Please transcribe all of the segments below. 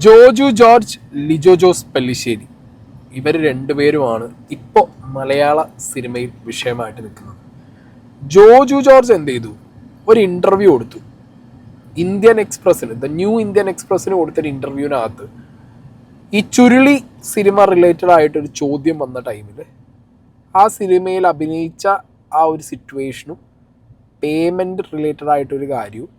Joju George, Lijo Jose Pellissery ഇവർ രണ്ടുപേരുമാണ് ഇപ്പോൾ മലയാള സിനിമയിൽ വിഷയമായിട്ട് നിൽക്കുന്നത്. ജോജു ജോർജ് എന്ത് ചെയ്തു? ഒരു ഇൻ്റർവ്യൂ കൊടുത്തു ഇന്ത്യൻ എക്സ്പ്രസ്സിന്, ദ ന്യൂ ഇന്ത്യൻ എക്സ്പ്രസ്സിന് കൊടുത്തൊരു ഇൻ്റർവ്യൂവിനകത്ത് ഈ ചുരുളി സിനിമ റിലേറ്റഡ് ആയിട്ടൊരു ചോദ്യം വന്ന ടൈമിൽ ആ സിനിമയിൽ അഭിനയിച്ച ആ ഒരു സിറ്റുവേഷനും പേയ്മെൻറ്റ് റിലേറ്റഡ് ആയിട്ടൊരു കാര്യവും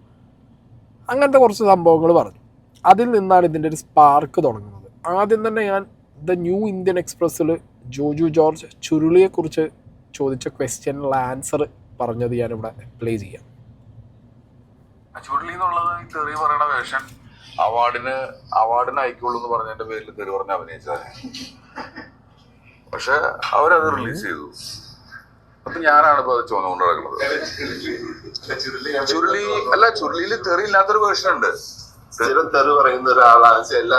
അങ്ങനത്തെ കുറച്ച് സംഭവങ്ങൾ പറഞ്ഞു. അതിൽ നിന്നാണ് ഇതിൻ്റെ ഒരു സ്പാർക്ക് തുടങ്ങുന്നത്. ആദ്യം തന്നെ ഞാൻ ദ ന്യൂ ഇന്ത്യൻ എക്സ്പ്രസ്സിൽ ജോജു ജോർജ് ചുരുളിയെക്കുറിച്ച് ചോദിച്ച ക്വസ്റ്റ്യനുള്ള ആൻസർ പറഞ്ഞത് ഞാനിവിടെ പ്ലേ ചെയ്യാം. ചുരുളി എന്നുള്ളത് ഈ തെറി പറയണ വേഷൻ അവാർഡിന് അയക്കുള്ളൂ എന്ന് പറഞ്ഞതിന്റെ പേരിൽ തെറി പറഞ്ഞ് അഭിനയിച്ചതാണ്. പക്ഷെ അവരത് റിലീസ് ചെയ്തു. അപ്പൊ ഞാനാണ് ഇപ്പൊ അത് ചോദിച്ചുകൊണ്ട് നടക്കുന്നത്. ചുരുളിയിൽ തെറി ഇല്ലാത്തൊരു വേർഷൻ ഉണ്ട്. സ്ഥിരം തെറി പറയുന്ന ഒരാളാണ്, എല്ലാ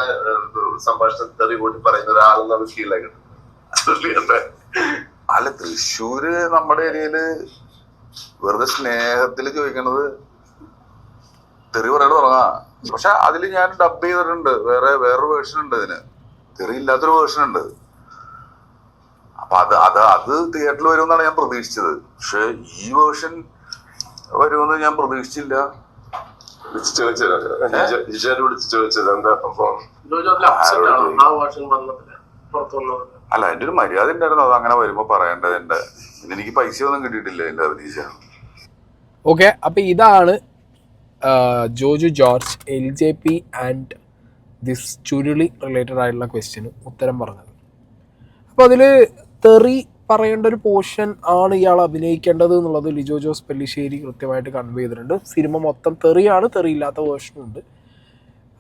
സംഭാഷണം തെറി കൂട്ടി പറയുന്ന ഒരാളെന്നാണ് ഫീൽ ആയിട്ട്. അല്ല, തൃശ്ശൂര് നമ്മുടെ ഏരിയയില് വെറുതെ സ്നേഹത്തില് ചോദിക്കണത് തെറി പറയാൻ തുടങ്ങാ. പക്ഷെ അതിൽ ഞാൻ ഡബ് ചെയ്തിട്ടുണ്ട്. വേറൊരു വേർഷൻ ഉണ്ട്. ഇതിന് തെറി ഇല്ലാത്തൊരു വേർഷൻ ഉണ്ട്. അപ്പൊ അത് തിയേറ്ററിൽ വരുമെന്നാണ് ഞാൻ പ്രതീക്ഷിച്ചത്. പക്ഷെ ഈ വേർഷൻ വരുമെന്ന് ഞാൻ പ്രതീക്ഷിച്ചില്ല. അല്ല, അതിന്റെ ഒരു മര്യാദ ഉണ്ടായിരുന്നു. അത് അങ്ങനെ വരുമ്പോ പറയേണ്ടതിന്റെ. പിന്നെ എനിക്ക് പൈസ ഒന്നും കിട്ടിയിട്ടില്ല എന്റെ അഭിനയിച്ച. ഓക്കെ, അപ്പൊ ഇതാണ് Joju George LJP and this Churuli related ആയിട്ടുള്ള ക്വസ്റ്റ്യന് ഉത്തരം പറഞ്ഞത്. അപ്പോൾ അതിൽ തെറി പറയേണ്ട ഒരു പോർഷൻ ആണ് ഇയാൾ അഭിനയിക്കേണ്ടത് എന്നുള്ളത് ലിജോ ജോസ് പെല്ലിശ്ശേരി കൃത്യമായിട്ട് കൺവേ ചെയ്തിട്ടുണ്ട്. സിനിമ മൊത്തം തെറിയാണ്, തെറിയില്ലാത്ത വേർഷനും ഉണ്ട്.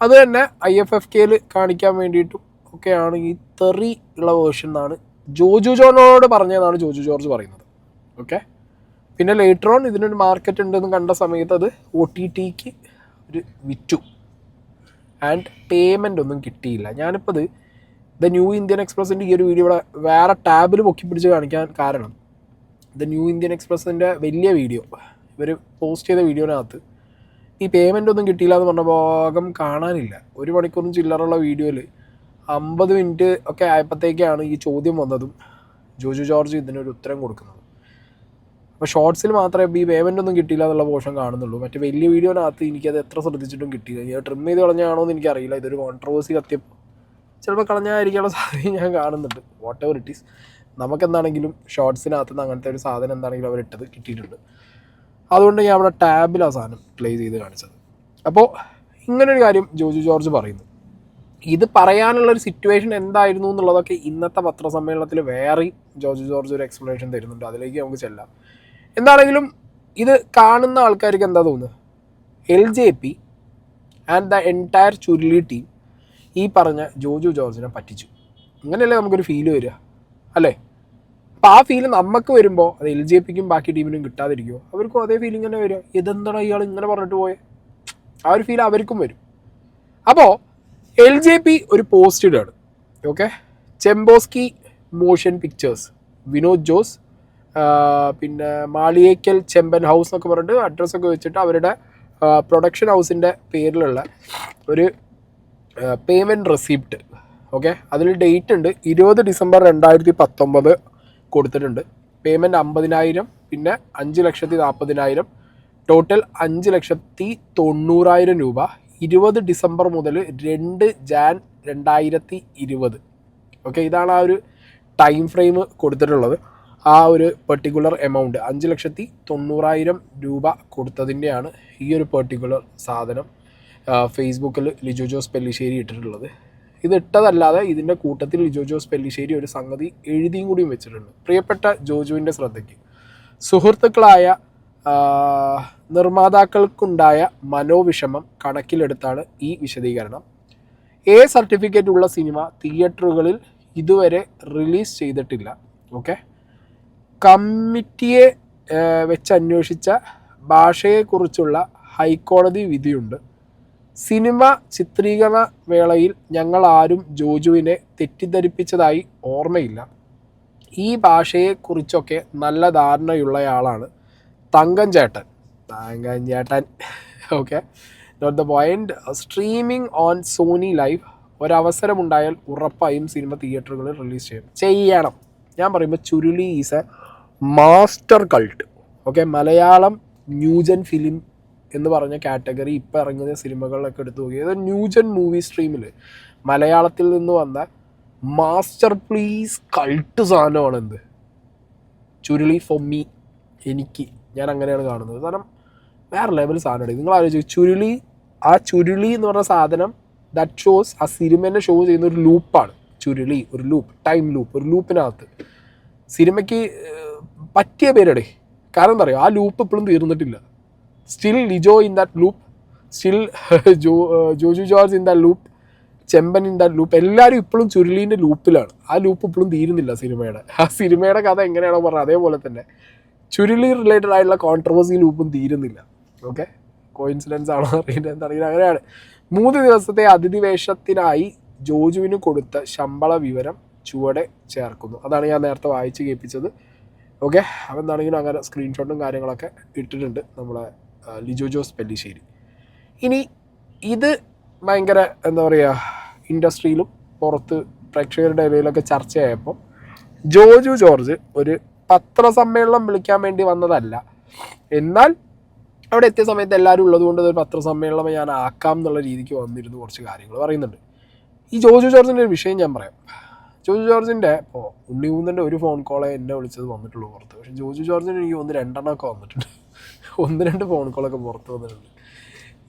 അത് തന്നെ IFFKയിൽ കാണിക്കാൻ വേണ്ടിയിട്ടും ഒക്കെയാണ് ഈ തെറി ഉള്ള വേർഷൻ എന്നാണ് ജോജു ജോർജിനോട് പറഞ്ഞതെന്നാണ് ജോജു ജോർജ് പറയുന്നത്. ഓക്കെ, പിന്നെ ലേറ്റർ ഓൺ ഇതിനൊരു മാർക്കറ്റ് ഉണ്ടെന്ന് കണ്ട സമയത്ത് അത് OTTക്ക് ഒരു വിറ്റു ആൻഡ് പേയ്മെൻ്റ് ഒന്നും കിട്ടിയില്ല. ഞാനിപ്പോൾ ഇത് ദ ന്യൂ ഇന്ത്യൻ എക്സ്പ്രസിൻ്റെ ഈ ഒരു വീഡിയോ ഇവിടെ വേറെ ടാബിൽ പൊക്കി പിടിച്ച് കാണിക്കാൻ കാരണം, ദ ന്യൂ ഇന്ത്യൻ എക്സ്പ്രസിൻ്റെ വലിയ വീഡിയോ ഇവർ പോസ്റ്റ് ചെയ്ത വീഡിയോനകത്ത് ഈ പേയ്മെൻ്റ് ഒന്നും കിട്ടിയില്ല എന്ന് പറഞ്ഞ ഭാഗം കാണാനില്ല. 1 മണിക്കൂറും ചില്ലറുള്ള വീഡിയോയിൽ 50 മിനിറ്റ് ഒക്കെ ആയപ്പോഴത്തേക്കാണ് ഈ ചോദ്യം വന്നതും ജോജു ജോർജ് ഇതിനൊരു ഉത്തരം കൊടുക്കുന്നത്. അപ്പോൾ ഷോർട്സിൽ മാത്രമേ ഈ പേയ്മെൻ്റ് ഒന്നും കിട്ടിയില്ല എന്നുള്ള പോർഷൻ കാണുന്നുള്ളൂ. മറ്റേ വലിയ വീഡിയോനകത്ത് എനിക്കത് എത്ര ശ്രദ്ധിച്ചിട്ടും കിട്ടിയില്ല. ഞാൻ ട്രിം ചെയ്ത് കളഞ്ഞാണോ എന്ന് എനിക്കറിയില്ല. ഇതൊരു കോൺട്രവേഴ്സി കത്തിയപ്പോൾ ചിലപ്പോൾ കളഞ്ഞായിരിക്കാനുള്ള സാധ്യത ഞാൻ കാണുന്നുണ്ട്. വാട്ട് എവർ ഇറ്റ് ഈസ്, നമുക്കെന്താണെങ്കിലും ഷോർട്സിനകത്ത് നിന്ന് അങ്ങനത്തെ ഒരു സാധനം എന്താണെങ്കിലും അവരിട്ടത് കിട്ടിയിട്ടുണ്ട്. അതുകൊണ്ട് ഞാൻ അവിടെ ടാബിൽ ആ സാധനം പ്ലേ ചെയ്ത് കാണിച്ചത്. അപ്പോൾ ഇങ്ങനൊരു കാര്യം ജോജു ജോർജ് പറയുന്നു. ഇത് പറയാനുള്ളൊരു സിറ്റുവേഷൻ എന്തായിരുന്നു എന്നുള്ളതൊക്കെ ഇന്നത്തെ പത്രസമ്മേളനത്തിൽ വേറെയും ജോജു ജോർജ് ഒരു എക്സ്പ്ലനേഷൻ തരുന്നുണ്ട്. അതിലേക്ക് നമുക്ക് ചെല്ലാം. എന്താണെങ്കിലും ഇത് കാണുന്ന ആൾക്കാർക്ക് എന്താ തോന്നുന്നത്? LJP and the entire Churuli team ഈ പറഞ്ഞ ജോജു ജോർജിനെ പറ്റിച്ചു. അങ്ങനെയല്ലേ നമുക്കൊരു ഫീല് വരിക, അല്ലേ? അപ്പോൾ ആ ഫീല് നമുക്ക് വരുമ്പോൾ അത് LJPക്കും ബാക്കി ടീമിനും കിട്ടാതിരിക്കുമോ? അവർക്കും അതേ ഫീലിംഗ് തന്നെ വരിക. ഇതെന്താണ് ഇയാൾ ഇങ്ങനെ പറഞ്ഞിട്ട് പോയെ? ആ ഒരു ഫീൽ അവർക്കും വരും. അപ്പോൾ LJP ഒരു പോസ്റ്റ് ഇടാണ്. Okay, Chembosky motion pictures, Vinod Jose, പിന്നെ മാളിയേക്കൽ ചെമ്പൻ ഹൗസ് എന്നൊക്കെ പറഞ്ഞിട്ട് അഡ്രസ്സൊക്കെ വെച്ചിട്ട് അവരുടെ പ്രൊഡക്ഷൻ ഹൗസിൻ്റെ പേരിലുള്ള ഒരു പേയ്മെൻറ്റ് റെസിപ്റ്റ്. ഓക്കെ, അതിൽ ഡേറ്റ് ഉണ്ട് 20 ഡിസംബർ 2019 കൊടുത്തിട്ടുണ്ട്. പേയ്മെൻറ്റ് 50,000, പിന്നെ 5,40,000, ടോട്ടൽ 5,90,000 രൂപ. 20 ഡിസംബർ മുതൽ 2 ജാൻ 2020. ഓക്കെ, ഇതാണ് ആ ഒരു ടൈം ഫ്രെയിം കൊടുത്തിട്ടുള്ളത്. ആ ഒരു പെർട്ടിക്കുലർ എമൗണ്ട് 5,90,000 രൂപ കൊടുത്തതിൻ്റെയാണ് ഈ ഒരു പെർട്ടിക്കുലർ സാധനം ഫേസ്ബുക്കിൽ ലിജോ ജോസ് പെല്ലിശ്ശേരി ഇട്ടിട്ടുള്ളത്. ഇത് ഇട്ടതല്ലാതെ ഇതിൻ്റെ കൂട്ടത്തിൽ ലിജോ ജോസ് പെല്ലിശ്ശേരി ഒരു സംഗതി എഴുതിയും കൂടിയും വെച്ചിട്ടുണ്ട്. പ്രിയപ്പെട്ട ജോജുവിൻ്റെ ശ്രദ്ധയ്ക്ക്, സുഹൃത്തുക്കളായ നിർമ്മാതാക്കൾക്കുണ്ടായ മനോവിഷമം കണക്കിലെടുത്താണ് ഈ വിശദീകരണം. A സർട്ടിഫിക്കറ്റ് ഉള്ള സിനിമ തിയേറ്ററുകളിൽ ഇതുവരെ റിലീസ് ചെയ്തിട്ടില്ല. ഓക്കെ, കമ്മിറ്റിയെ വെച്ചന്വേഷിച്ച ഭാഷയെക്കുറിച്ചുള്ള ഹൈക്കോടതി വിധിയുണ്ട്. സിനിമ ചിത്രീകരണ വേളയിൽ ഞങ്ങൾ ആരും ജോജുവിനെ തെറ്റിദ്ധരിപ്പിച്ചതായി ഓർമ്മയില്ല. ഈ ഭാഷയെക്കുറിച്ചൊക്കെ നല്ല ധാരണയുള്ളയാളാണ് തങ്കൻ ചേട്ടൻ. Okay, note the point. Streaming on Sony Liv ഒരവസരമുണ്ടായാൽ ഉറപ്പായും സിനിമ തിയേറ്ററുകളിൽ റിലീസ് ചെയ്യണം. ഞാൻ പറയുമ്പോൾ Churuli is a master cult. Okay, Malayalam new gen film എന്ന് പറഞ്ഞ കാറ്റഗറി ഇപ്പോൾ ഇറങ്ങുന്ന സിനിമകളിലൊക്കെ എടുത്തു നോക്കിയത് ന്യൂജൻ മൂവി സ്ട്രീമിൽ മലയാളത്തിൽ നിന്ന് വന്ന മാസ്റ്റർ പ്ലീസ് കൾട്ട് സാധനമാണ് എന്ത് ചുരുളി. ഫോർ മീ, എനിക്ക്, ഞാൻ അങ്ങനെയാണ് കാണുന്നത്. കാരണം വേറെ ലെവൽ സാധനമാണ്. നിങ്ങൾ ആലോചിച്ചു ചുരുളി, ആ ചുരുളി എന്ന് പറഞ്ഞ സാധനം ദാറ്റ് ഷോസ്, ആ സിനിമേനെ ഷോ ചെയ്യുന്ന ഒരു ലൂപ്പാണ് ചുരുളി. ഒരു ലൂപ്പ്, ടൈം ലൂപ്പ്, ഒരു ലൂപ്പിനകത്ത് സിനിമയ്ക്ക് പറ്റിയ പേരടെ. കാരണം എന്താ പറയുക, ആ ലൂപ്പ് ഇപ്പോഴും തീർന്നിട്ടില്ല. Still Lijo in that loop, still Joju George in that loop, Chemban in that loop. എല്ലാവരും ഇപ്പോഴും ചുരുളീൻ്റെ ലൂപ്പിലാണ്. ആ ലൂപ്പ് ഇപ്പോഴും തീരുന്നില്ല സിനിമയുടെ. ആ സിനിമയുടെ കഥ എങ്ങനെയാണോ പറഞ്ഞത് അതേപോലെ തന്നെ ചുരുളി റിലേറ്റഡ് ആയിട്ടുള്ള കോൺട്രവേഴ്സി ലൂപ്പും തീരുന്നില്ല. ഓക്കെ, കോയിൻസിഡൻസ് ആണോ അറിയില്ല, എന്താണെങ്കിലും അങ്ങനെയാണ്. 3 ദിവസത്തെ അതിഥിവേഷത്തിനായി ജോജുവിന് കൊടുത്ത ശമ്പള വിവരം ചുവടെ ചേർക്കുന്നു. അതാണ് ഞാൻ നേരത്തെ വായിച്ച് കേൾപ്പിച്ചത്. ഓക്കെ, അപ്പോൾ എന്താണെങ്കിലും അങ്ങനെ സ്ക്രീൻഷോട്ടും കാര്യങ്ങളൊക്കെ ഇട്ടിട്ടുണ്ട് നമ്മളെ ലിജോ ജോസ് പെല്ലിശ്ശേരി. ഇനി ഇത് ഭയങ്കര എന്താ പറയുക, ഇൻഡസ്ട്രിയിലും പുറത്ത് പ്രേക്ഷകരുടെ ഇടയിലൊക്കെ ചർച്ചയായപ്പോൾ ജോജു ജോർജ് ഒരു പത്രസമ്മേളനം വിളിക്കാൻ വേണ്ടി വന്നതല്ല, എന്നാൽ അവിടെ എത്തിയ സമയത്ത് എല്ലാവരും ഉള്ളതുകൊണ്ട് ഒരു പത്രസമ്മേളനം ഞാൻ ആക്കാം എന്നുള്ള രീതിക്ക് വന്നിരുന്നു കുറച്ച് കാര്യങ്ങൾ പറയുന്നുണ്ട്. ഈ ജോജു ജോർജിൻ്റെ ഒരു വിഷയം ഞാൻ പറയാം. ജോജു ജോർജിൻ്റെ ഇപ്പോൾ ഉണ്ണിമൂന്നൻ്റെ ഒരു ഫോൺ കോളെ എന്നെ വിളിച്ചത് വന്നിട്ടുള്ളൂ പുറത്ത്. പക്ഷേ ജോജു ജോർജിന് എനിക്ക് 1-2 വന്നിട്ടുണ്ട്. 1-2 ഫോൺ കോളൊക്കെ പുറത്ത് വന്നിട്ടുണ്ട്.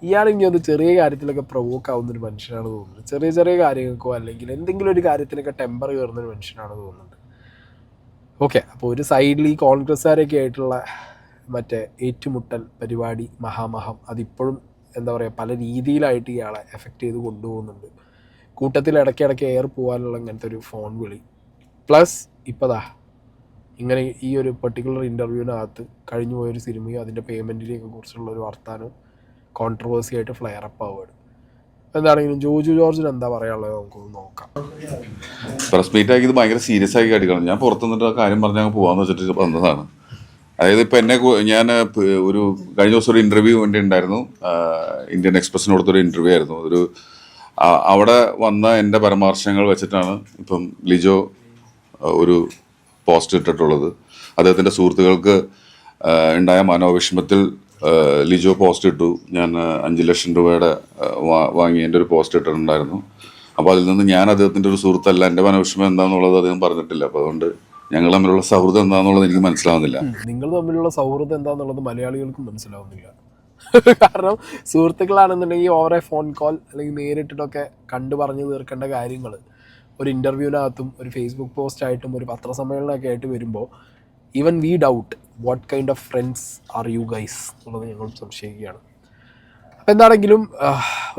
ഇയാളെങ്കിൽ ഒന്ന് ചെറിയ കാര്യത്തിലൊക്കെ പ്രൊവോക്ക് ആവുന്നൊരു മനുഷ്യനാണ് തോന്നുന്നത്. ചെറിയ ചെറിയ കാര്യങ്ങൾക്കോ അല്ലെങ്കിൽ എന്തെങ്കിലും ഒരു കാര്യത്തിലൊക്കെ ടെമ്പർ കയറുന്നൊരു മനുഷ്യനാണ് തോന്നുന്നത്. ഓക്കെ, അപ്പോൾ ഒരു സൈഡിൽ ഈ കോൺഗ്രസ്സുകാരൊക്കെ ആയിട്ടുള്ള മറ്റേ ഏറ്റുമുട്ടൽ പരിപാടി മഹാമഹം അതിപ്പോഴും എന്താ പറയുക പല രീതിയിലായിട്ട് ഇയാളെ എഫക്റ്റ് ചെയ്ത് കൊണ്ടുപോകുന്നുണ്ട്. കൂട്ടത്തിൽ ഇടയ്ക്കിടയ്ക്ക് എയർ പോകാനുള്ള അങ്ങനത്തെ ഒരു ഫോൺ വിളി, പ്ലസ് ഇപ്പതാ ഇങ്ങനെ ഈ ഒരു പെർട്ടിക്കുലർ ഇൻ്റർവ്യൂവിനകത്ത് കഴിഞ്ഞു പോയൊരു സിനിമയും അതിൻ്റെ പേയ്മെൻറ്റിനെയൊക്കെ കുറിച്ചുള്ള ഒരു വർത്താനവും കോൺട്രവേഴ്സി ആയിട്ട് ഫ്ലെയർ അപ്പ് ആവുകയാണ്. എന്താണെങ്കിലും ജോജു ജോർജിന് എന്താ പറയാനുള്ളത് നമുക്കൊന്ന് നോക്കാം. പ്രസ് മീറ്റ് ആക്കി ഇത് ഭയങ്കര സീരിയസ് ആക്കി കാട്ടിക്കണം. ഞാൻ പുറത്തു നിന്നിട്ട് ആ കാര്യം പറഞ്ഞ് അങ്ങ് പോകാമെന്ന് വെച്ചിട്ട് വന്നതാണ്. അതായത് ഇപ്പം ഞാൻ ഒരു കഴിഞ്ഞ ദിവസം ഒരു ഇൻ്റർവ്യൂ വേണ്ടി ഉണ്ടായിരുന്നു. ഇന്ത്യൻ എക്സ്പ്രസിന് കൊടുത്തൊരു ഇൻ്റർവ്യൂ ആയിരുന്നു. അവിടെ വന്ന എൻ്റെ പരാമർശങ്ങൾ വെച്ചിട്ടാണ് ഇപ്പം ലിജോ ഒരു പോസ്റ്റ് ഇട്ടിട്ടുള്ളത്. അദ്ദേഹത്തിൻ്റെ സുഹൃത്തുക്കൾക്ക് ഉണ്ടായ മനോവിഷമത്തിൽ ലിജോ പോസ്റ്റ് ഇട്ടു. ഞാൻ 5 ലക്ഷം രൂപയുടെ വാങ്ങി എൻ്റെ ഒരു പോസ്റ്റ് ഇട്ടിട്ടുണ്ടായിരുന്നു. അപ്പോൾ അതിൽ നിന്ന് ഞാൻ അദ്ദേഹത്തിൻ്റെ ഒരു സുഹൃത്തല്ല, എൻ്റെ മനോവിഷമം എന്താണെന്നുള്ളത് അദ്ദേഹം പറഞ്ഞിട്ടില്ല. അപ്പോൾ അതുകൊണ്ട് ഞങ്ങൾ തമ്മിലുള്ള സൗഹൃദം എന്താണെന്നുള്ളത് എനിക്ക് മനസ്സിലാവുന്നില്ല. നിങ്ങൾ തമ്മിലുള്ള സൗഹൃദം എന്താണെന്നുള്ളത് മലയാളികൾക്കും മനസ്സിലാവുന്നില്ല. കാരണം സുഹൃത്തുക്കളാണെന്നുണ്ടെങ്കിൽ ഓവറെ ഫോൺ കോൾ അല്ലെങ്കിൽ നേരിട്ടിട്ടൊക്കെ കണ്ടു പറഞ്ഞു തീർക്കേണ്ട കാര്യങ്ങൾ ഒരു ഇൻ്റർവ്യൂവിനകത്തും ഒരു ഫേസ്ബുക്ക് പോസ്റ്റായിട്ടും ഒരു പത്രസമ്മേളനമൊക്കെ ആയിട്ട് വരുമ്പോൾ even we doubt what kind of friends are you guys എന്നുള്ളത് ഞങ്ങൾ സംശയിക്കുകയാണ്. അപ്പോൾ എന്താണെങ്കിലും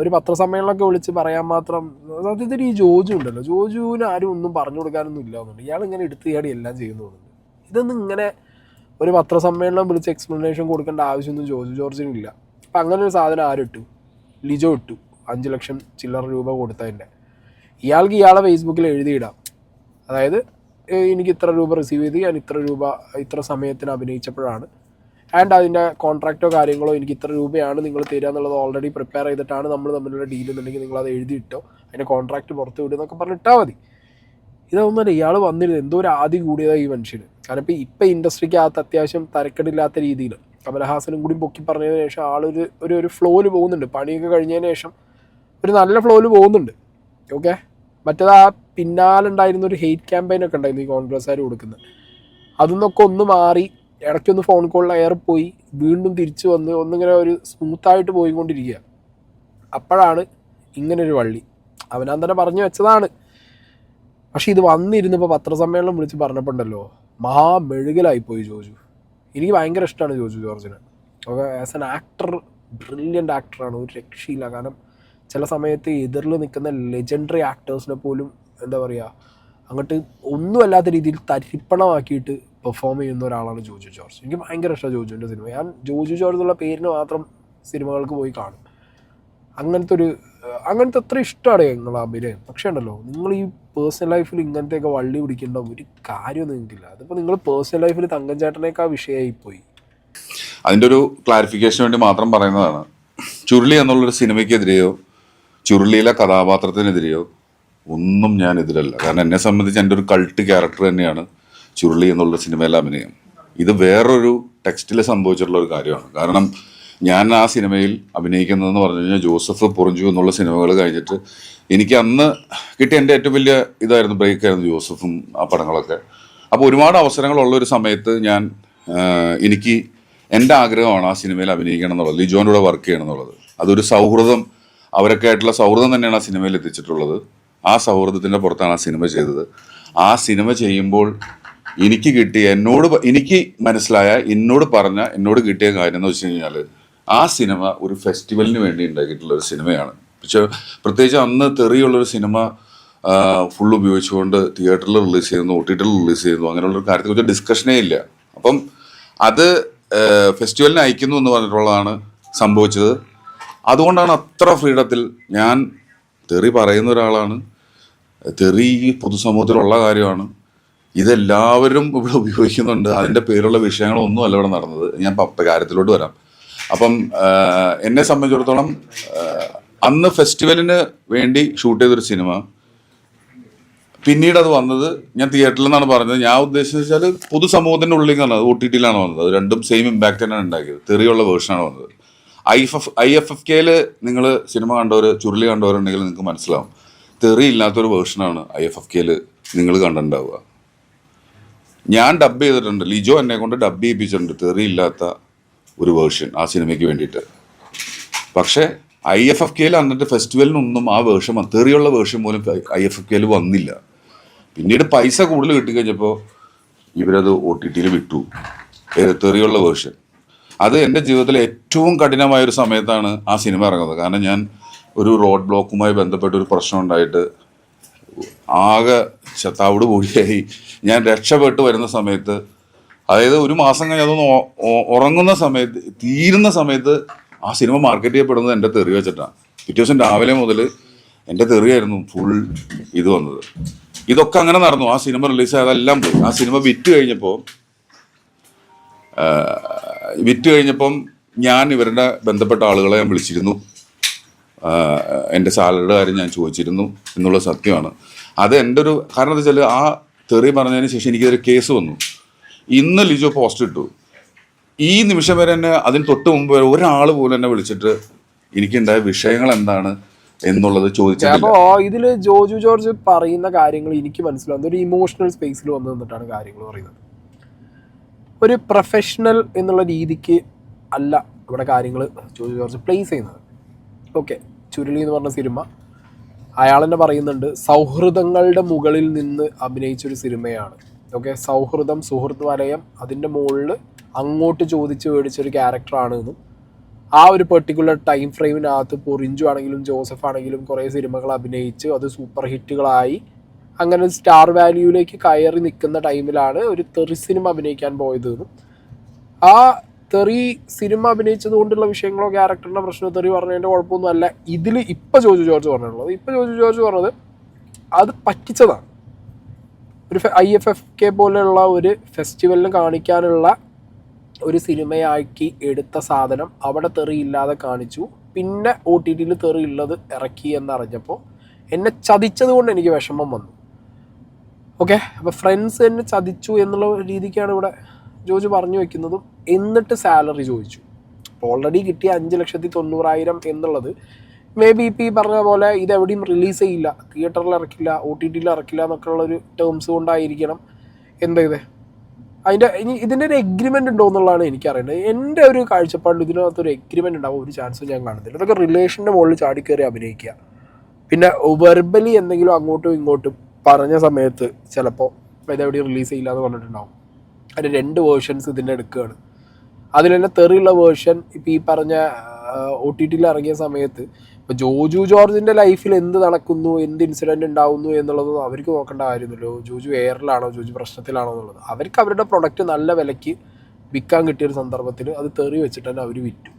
ഒരു പത്രസമ്മേളനമൊക്കെ വിളിച്ച് പറയാൻ മാത്രം സത്യത്തിൽ ഈ ജോജു ഉണ്ടല്ലോ, ജോജുവിന് ആരും ഒന്നും പറഞ്ഞു കൊടുക്കാനൊന്നും ഇല്ല എന്നുണ്ട്. ഇയാളിങ്ങനെ എടുത്ത് ചാടി എല്ലാം ചെയ്യുന്നുണ്ട്. ഇതൊന്നും ഇങ്ങനെ ഒരു പത്രസമ്മേളനം വിളിച്ച് എക്സ്പ്ലനേഷൻ കൊടുക്കേണ്ട ആവശ്യമൊന്നും ജോജു ജോർജിനില്ല. അപ്പം അങ്ങനെ ഒരു സാധനം ആരിട്ടു? ലിജോ ഇട്ടു. 5 ലക്ഷം ചില്ലറ രൂപ കൊടുത്തതിൻ്റെ. ഇയാൾക്ക് ഇയാളെ ഫേസ്ബുക്കിൽ എഴുതിയിടാം, അതായത് എനിക്ക് ഇത്ര രൂപ റിസീവ് ചെയ്ത് ഞാൻ ഇത്ര രൂപ ഇത്ര സമയത്തിന് അഭിനയിച്ചപ്പോഴാണ്, ആൻഡ് അതിൻ്റെ കോൺട്രാക്റ്റോ കാര്യങ്ങളോ എനിക്ക് ഇത്ര രൂപയാണ് നിങ്ങൾ തരിക എന്നുള്ളത് ഓൾറെഡി പ്രിപ്പയർ ചെയ്തിട്ടാണ് നമ്മൾ തമ്മിലുള്ള ഡീൽ എന്നുണ്ടെങ്കിൽ നിങ്ങളത് എഴുതിയിട്ടോ അതിൻ്റെ കോൺട്രാക്റ്റ് പുറത്ത് വിടുക എന്നൊക്കെ പറഞ്ഞിട്ടാൽ മതി. ഇതൊന്നുമല്ല, ഇയാൾ വന്നിരുന്നത് എന്തോ ഒരു ആദി കൂടിയതാണ് ഈ മനുഷ്യന്. കാരണം ഇപ്പം ഇൻഡസ്ട്രിക്കകത്ത് അത്യാവശ്യം തരക്കെടില്ലാത്ത രീതിയിൽ കമലഹാസനും കൂടി പൊക്കി പറഞ്ഞതിന് ശേഷം ആളൊരു ഒരു ഫ്ലോയിൽ പോകുന്നുണ്ട്. പണിയൊക്കെ കഴിഞ്ഞതിന് ശേഷം ഒരു നല്ല ഫ്ലോയിൽ പോകുന്നുണ്ട്. ഓക്കെ, മറ്റേത് ആ പിന്നാലുണ്ടായിരുന്ന ഒരു ഹെയ്റ്റ് ക്യാമ്പയിനൊക്കെ ഉണ്ടായിരുന്നു ഈ കോൺഗ്രസ്സുകാർ കൊടുക്കുന്നത്. അതിന്നൊക്കെ ഒന്ന് മാറി ഇടയ്ക്കൊന്ന് ഫോൺ കോളിൽ എയർ പോയി വീണ്ടും തിരിച്ചു വന്ന് ഒന്നിങ്ങനെ ഒരു സ്മൂത്തായിട്ട് പോയിക്കൊണ്ടിരിക്കുക. അപ്പോഴാണ് ഇങ്ങനൊരു വള്ളി അവനാൻ തന്നെ പറഞ്ഞു വെച്ചതാണ്. പക്ഷെ ഇത് വന്നിരുന്നപ്പോൾ പത്രസമ്മേളനം വിളിച്ച് പറഞ്ഞപ്പോൾ ഉണ്ടല്ലോ മെഴുകലായിപ്പോയി ജോജു. എനിക്ക് ഭയങ്കര ഇഷ്ടമാണ് ജോജു ജോർജിനെ. Okay, as an actor brilliant ആക്ടറാണ്, ഒരു രക്ഷയില്ല. കാരണം ചില സമയത്ത് എതിരിൽ നിൽക്കുന്ന ലെജൻഡറി ആക്ടേഴ്സിനെ പോലും എന്താ പറയുക അങ്ങോട്ട് ഒന്നുമല്ലാത്ത രീതിയിൽ തരിപ്പണമാക്കിയിട്ട് പെർഫോം ചെയ്യുന്ന ഒരാളാണ് ജോജു ജോർജ്. എനിക്ക് ഭയങ്കര ഇഷ്ടമാണ് ജോജുവിൻ്റെ സിനിമ. ഞാൻ ജോജു ജോർജ് എന്നുള്ള പേരിന് മാത്രം സിനിമകൾക്ക് പോയി കാണും. അങ്ങനത്തെ അത്ര ഇഷ്ടമാണ് ഞങ്ങൾ അഭിനയം. പക്ഷേ ഉണ്ടല്ലോ നിങ്ങൾ ഈ പേഴ്സണൽ ലൈഫിൽ ഇങ്ങനത്തെയൊക്കെ വള്ളി പിടിക്കേണ്ട ഒരു കാര്യമൊന്നും നിങ്ങൾക്കില്ല. അതിപ്പോൾ നിങ്ങൾ പേഴ്സണൽ ലൈഫിൽ തങ്കൻ ചേട്ടനേക്കാൾ വിഷയമായിപ്പോയി. അതിൻ്റെ ഒരു ക്ലാരിഫിക്കേഷന് വേണ്ടി മാത്രം പറയുന്നതാണ്. ചുരുളി എന്നുള്ളൊരു സിനിമയ്ക്കെതിരെയോ ചുരുളിയിലെ കഥാപാത്രത്തിനെതിരെയോ ഒന്നും ഞാൻ എതിരല്ല. കാരണം എന്നെ സംബന്ധിച്ച് എൻ്റെ ഒരു കൾട്ട് ക്യാരക്ടർ തന്നെയാണ് ചുരുളി എന്നുള്ള സിനിമയിലെ അഭിനയം. ഇത് വേറൊരു ടെക്സ്റ്റിൽ സംഭവിച്ചിട്ടുള്ള ഒരു കാര്യമാണ്. കാരണം ഞാൻ ആ സിനിമയിൽ അഭിനയിക്കുന്നതെന്ന് പറഞ്ഞു കഴിഞ്ഞാൽ ജോസഫ് പൊറിഞ്ചു എന്നുള്ള സിനിമകൾ കഴിഞ്ഞിട്ട് എനിക്ക് അന്ന് കിട്ടിയ എൻ്റെ ഏറ്റവും വലിയ ഇതായിരുന്നു, ബ്രേക്കായിരുന്നു ജോസഫും ആ പടങ്ങളൊക്കെ. അപ്പോൾ ഒരുപാട് അവസരങ്ങളുള്ള ഒരു സമയത്ത് എനിക്ക് എൻ്റെ ആഗ്രഹമാണ് ആ സിനിമയിൽ അഭിനയിക്കണം എന്നുള്ളത്, ലിജോൻ്റെ കൂടെ വർക്ക് ചെയ്യണം എന്നുള്ളത്. അതൊരു സൗഹൃദം, അവരൊക്കെ ആയിട്ടുള്ള സൗഹൃദം തന്നെയാണ് ആ സിനിമയിൽ എത്തിച്ചിട്ടുള്ളത്. ആ സൗഹൃദത്തിൻ്റെ പുറത്താണ് ആ സിനിമ ചെയ്തത്. ആ സിനിമ ചെയ്യുമ്പോൾ എനിക്ക് മനസ്സിലായ, എന്നോട് കിട്ടിയ കാര്യം എന്ന് വെച്ച് കഴിഞ്ഞാൽ ആ സിനിമ ഒരു ഫെസ്റ്റിവലിന് വേണ്ടി ഉണ്ടാക്കിയിട്ടുള്ള ഒരു സിനിമയാണ്. പക്ഷെ പ്രത്യേകിച്ച് അന്ന് തെറിയുള്ളൊരു സിനിമ ഫുൾ ഉപയോഗിച്ചുകൊണ്ട് തിയേറ്ററിൽ റിലീസ് ചെയ്യുന്നു, OTTയിൽ റിലീസ് ചെയ്യുന്നു, അങ്ങനെയുള്ളൊരു കാര്യത്തെക്കുറിച്ച് ഡിസ്കഷനേ ഇല്ല. അപ്പം അത് ഫെസ്റ്റിവലിനെ അയക്കുന്നു എന്ന് പറഞ്ഞിട്ടുള്ളതാണ് സംഭവിച്ചത്. അതുകൊണ്ടാണ് അത്ര ഫ്രീഡത്തിൽ ഞാൻ തെറി പറയുന്ന ഒരാളാണ്. തെറി പൊതുസമൂഹത്തിലുള്ള കാര്യമാണ്. ഇതെല്ലാവരും ഇവിടെ ഉപയോഗിക്കുന്നുണ്ട്. അതിൻ്റെ പേരുള്ള വിഷയങ്ങളൊന്നും അല്ല ഇവിടെ നടന്നത്. ഞാൻ കാര്യത്തിലോട്ട് വരാം. അപ്പം എന്നെ സംബന്ധിച്ചിടത്തോളം അന്ന് ഫെസ്റ്റിവലിന് വേണ്ടി ഷൂട്ട് ചെയ്തൊരു സിനിമ, പിന്നീട് അത് വന്നത് ഞാൻ തിയേറ്ററിൽ നിന്നാണ് പറഞ്ഞത്. ഞാൻ ഉദ്ദേശിച്ചത് വെച്ചാൽ പൊതുസമൂഹത്തിൻ്റെ ഉള്ളിലേക്കാണ്, അത് OTTയിലാണ് വന്നത്. അത് രണ്ടും സെയിം ഇമ്പാക്റ്റ് തന്നെയാണ് ഉണ്ടാക്കിയത്. തെറിയുള്ള വേർഷനാണ് വന്നത്. IFFK നിങ്ങൾ സിനിമ കണ്ടവർ, ചുരുളി കണ്ടവരുണ്ടെങ്കിൽ നിങ്ങൾക്ക് മനസ്സിലാവും. തെറി ഇല്ലാത്തൊരു വേർഷനാണ് IFFK നിങ്ങൾ കണ്ടിട്ടുണ്ടാവുക. ഞാൻ ഡബ് ചെയ്തിട്ടുണ്ട്, ലിജോ എന്നെ കൊണ്ട് ഡബ് ചെയ്യിപ്പിച്ചിട്ടുണ്ട് തെറി ഇല്ലാത്ത ഒരു വേർഷൻ ആ സിനിമയ്ക്ക് വേണ്ടിയിട്ട്. പക്ഷേ IFFK അന്നിട്ട് ഫെസ്റ്റിവലിനൊന്നും ആ വേർഷൻ, തെറിയുള്ള വേർഷൻ പോലും IFFK വന്നില്ല. പിന്നീട് പൈസ കൂടുതൽ കിട്ടിക്കഴിഞ്ഞപ്പോൾ ഇവരത് OTTയിൽ വിട്ടു, തെറിയുള്ള വേർഷൻ. അത് എൻ്റെ ജീവിതത്തിലെ ഏറ്റവും കഠിനമായൊരു സമയത്താണ് ആ സിനിമ ഇറങ്ങുന്നത്. കാരണം ഞാൻ ഒരു റോഡ് ബ്ലോക്കുമായി ബന്ധപ്പെട്ട ഒരു പ്രശ്നം ഉണ്ടായിട്ട് ആകെ തവിട് പൊടിയായി ഞാൻ രക്ഷപ്പെട്ട് വരുന്ന സമയത്ത്, അതായത് ഒരു മാസം കഴിഞ്ഞ് അതൊന്ന് ഉറങ്ങുന്ന സമയത്ത്, തീരുന്ന സമയത്ത് ആ സിനിമ മാർക്കറ്റ് ചെയ്യപ്പെടുന്നത് എൻ്റെ തെറി വെച്ചിട്ടാണ്. പിറ്റേ ദിവസം രാവിലെ മുതൽ എൻ്റെ തെറിയായിരുന്നു ഫുൾ ഇത് വന്നത്. ഇതൊക്കെ അങ്ങനെ നടന്നു. ആ സിനിമ റിലീസ് ആയതെല്ലാം പോയി. ആ സിനിമ വിറ്റ് കഴിഞ്ഞപ്പം ഞാൻ ഇവരുടെ ബന്ധപ്പെട്ട ആളുകളെ ഞാൻ വിളിച്ചിരുന്നു. എൻ്റെ സാലറിയുടെ കാര്യം ഞാൻ ചോദിച്ചിരുന്നു എന്നുള്ള സത്യമാണ്. അത് എൻ്റെ ഒരു കാരണം എന്താ വെച്ചാൽ ആ തെറി പറഞ്ഞതിന് ശേഷം എനിക്കൊരു കേസ് വന്നു. ഇന്ന് ലിജോ പോസ്റ്റ് ഇട്ടു. ഈ നിമിഷം വരെ എന്നെ, അതിന് തൊട്ട് മുമ്പ് വരെ ഒരാൾ പോലും എന്നെ വിളിച്ചിട്ട് എനിക്കുണ്ടായ വിഷയങ്ങൾ എന്താണ് എന്നുള്ളത് ചോദിച്ചിട്ടില്ല. അപ്പോൾ ഇതിൽ ജോജു ജോർജ് പറയുന്ന കാര്യങ്ങൾ എനിക്ക് മനസ്സിലാവുന്നത് ഒരു ഇമോഷണൽ സ്പേസിൽ വന്നു നിന്നിട്ടാണ് കാര്യങ്ങൾ പറയുന്നത്. ഒരു പ്രൊഫഷണൽ എന്നുള്ള രീതിക്ക് അല്ല ഇവിടെ കാര്യങ്ങൾ ജോജു ജോർജ് പ്ലേസ് ചെയ്യുന്നത്. ഓക്കെ, ചുരുളി എന്ന് പറഞ്ഞ സിനിമ അയാൾ തന്നെ പറയുന്നുണ്ട്, സൗഹൃദങ്ങളുടെ മുകളിൽ നിന്ന് അഭിനയിച്ചൊരു സിനിമയാണ്. ഓക്കെ, സൗഹൃദം, സുഹൃത്ത് വലയം, അതിൻ്റെ മുകളിൽ അങ്ങോട്ട് ചോദിച്ച് മേടിച്ചൊരു ക്യാരക്ടറാണ് എന്നും ആ ഒരു പെർട്ടിക്കുലർ ടൈം ഫ്രെയിമിനകത്ത് പൊറിഞ്ചു ആണെങ്കിലും ജോസഫ് ആണെങ്കിലും കുറേ സിനിമകൾ അഭിനയിച്ച് അത് സൂപ്പർ ഹിറ്റുകളായി അങ്ങനെ സ്റ്റാർ വാല്യൂയിലേക്ക് കയറി നിൽക്കുന്ന ടൈമിലാണ് ഒരു തെറി സിനിമ അഭിനയിക്കാൻ പോയതെന്നും ആ തെറി സിനിമ അഭിനയിച്ചത് കൊണ്ടുള്ള വിഷയങ്ങളോ ക്യാരക്ടറിൻ്റെ പ്രശ്നമോ തെറി പറഞ്ഞതിൻ്റെ കുഴപ്പമൊന്നും അല്ല ഇതിൽ ഇപ്പോൾ ജോജു ജോർജ് പറഞ്ഞിട്ടുള്ളത്. ഇപ്പോൾ ജോജു ജോർജ് പറഞ്ഞത് അത് പറ്റിച്ചതാണ്. ഒരു IFFK പോലെയുള്ള ഒരു ഫെസ്റ്റിവലിന് കാണിക്കാനുള്ള ഒരു സിനിമയാക്കി എടുത്ത സാധനം അവിടെ തെറിയില്ലാതെ കാണിച്ചു. പിന്നെ OTTയിൽ തെറിയുള്ളത് ഇറക്കി എന്നറിഞ്ഞപ്പോൾ എന്നെ ചതിച്ചത് കൊണ്ട് എനിക്ക് വിഷമം വന്നു. ഓക്കെ, അപ്പോൾ ഫ്രണ്ട്സ് എന്നെ ചതിച്ചു എന്നുള്ള രീതിക്കാണ് ഇവിടെ ജോജു പറഞ്ഞു വെക്കുന്നതും. എന്നിട്ട് സാലറി ചോദിച്ചു. അപ്പോൾ ഓൾറെഡി കിട്ടിയ 5,90,000 എന്നുള്ളത് മേ ബി ഇപ്പോൾ ഈ പറഞ്ഞ പോലെ ഇതെവിടെയും റിലീസ് ചെയ്യില്ല, തിയേറ്ററിൽ ഇറക്കില്ല, OTTയിൽ ഇറക്കില്ല എന്നൊക്കെ ഉള്ളൊരു ടേംസ് കൊണ്ടായിരിക്കണം എന്താ ഇത് ഇതിൻ്റെ ഒരു എഗ്രിമെൻ്റ് ഉണ്ടോ എന്നുള്ളതാണ് എനിക്കറിയേണ്ടത്. എൻ്റെ ഒരു കാഴ്ചപ്പാടിൽ ഇതിനകത്തൊരു എഗ്രിമെൻ്റ് ഉണ്ടാവും ഒരു ചാൻസും ഞാൻ കാണുന്നില്ല. ഇതൊക്കെ റിലേഷൻ്റെ മുകളിൽ ചാടിക്കയറി അഭിനയിക്കുക, പിന്നെ വെർബലി എന്തെങ്കിലും അങ്ങോട്ടും ഇങ്ങോട്ടും പറഞ്ഞ സമയത്ത് ചിലപ്പോൾ ഇതെവിടെയും റിലീസ് ചെയ്യില്ല എന്ന് പറഞ്ഞിട്ടുണ്ടാവും. അതിന് 2 വേർഷൻസ് ഇതിൻ്റെ എടുക്കുകയാണ്. അതിൽ തന്നെ തെറിയുള്ള വേർഷൻ ഇപ്പോൾ ഈ പറഞ്ഞ OTTയിൽ ഇറങ്ങിയ സമയത്ത് ഇപ്പോൾ ജോജു ജോർജിൻ്റെ ലൈഫിൽ എന്ത് നടക്കുന്നു, എന്ത് ഇൻസിഡൻറ്റ് ഉണ്ടാകുന്നു എന്നുള്ളത് അവർക്ക് നോക്കേണ്ട കാര്യമൊന്നുമില്ലോ. ജോജു എയറിലാണോ, ജോജു പ്രശ്നത്തിലാണോ എന്നുള്ളത്. അവർക്ക് അവരുടെ പ്രൊഡക്റ്റ് നല്ല വിലയ്ക്ക് വിൽക്കാൻ കിട്ടിയൊരു സന്ദർഭത്തിൽ അത് തെറി വെച്ചിട്ട് തന്നെ അവർ വിറ്റു.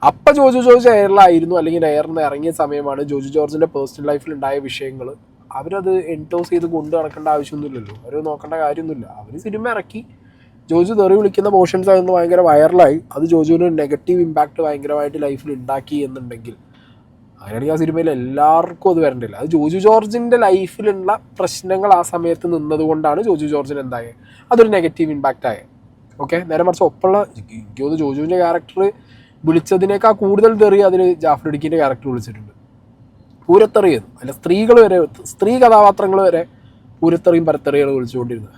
അപ്പം ജോജു ജോർജ് എയറിലായിരുന്നു, അല്ലെങ്കിൽ എയറിൽ നിന്ന് ഇറങ്ങിയ സമയമാണ് ജോജു ജോർജിൻ്റെ പേഴ്സണൽ ലൈഫിൽ ഉണ്ടായ വിഷയങ്ങൾ അവരത് എൻഡോസ് ചെയ്ത് കൊണ്ട് നടക്കേണ്ട ആവശ്യമൊന്നുമില്ലല്ലോ. അവർ നോക്കേണ്ട കാര്യമൊന്നുമില്ല. അവർ സിനിമ ഇറക്കി, ജോജു തെറി വിളിക്കുന്ന പോർഷൻസ് ആയിരുന്നു ഭയങ്കര വൈറലായി. അത് ജോജുവിന് നെഗറ്റീവ് ഇമ്പാക്റ്റ് ഭയങ്കരമായിട്ട് ലൈഫിൽ ഉണ്ടാക്കി എന്നുണ്ടെങ്കിൽ അങ്ങനെയാണെങ്കിൽ ആ സിനിമയിൽ എല്ലാവർക്കും അത് വരണ്ടില്ല. അത് ജോജു ജോർജിൻ്റെ ലൈഫിലുള്ള പ്രശ്നങ്ങൾ ആ സമയത്ത് നിന്നതുകൊണ്ടാണ് ജോജു ജോർജിന് എന്തായത് അതൊരു നെഗറ്റീവ് ഇമ്പാക്റ്റ് ആയത്. ഓക്കെ, നേരെ മറിച്ച് ഒപ്പമുള്ള എനിക്ക് തോന്നുന്നു ജോജുവിൻ്റെ ക്യാരക്ടർ വിളിച്ചതിനേക്കാൾ കൂടുതൽ തെറി അതിൽ ജാഫർ ഇടുക്കിൻ്റെ ക്യാരക്ടർ വിളിച്ചിട്ടുണ്ട്. പൂരത്തെറിയെന്നു അല്ല, സ്ത്രീകൾ വരെ, സ്ത്രീ കഥാപാത്രങ്ങൾ വരെ പൂരത്തെറിയും പരത്തെറിയാണ് വിളിച്ചുകൊണ്ടിരുന്നത്.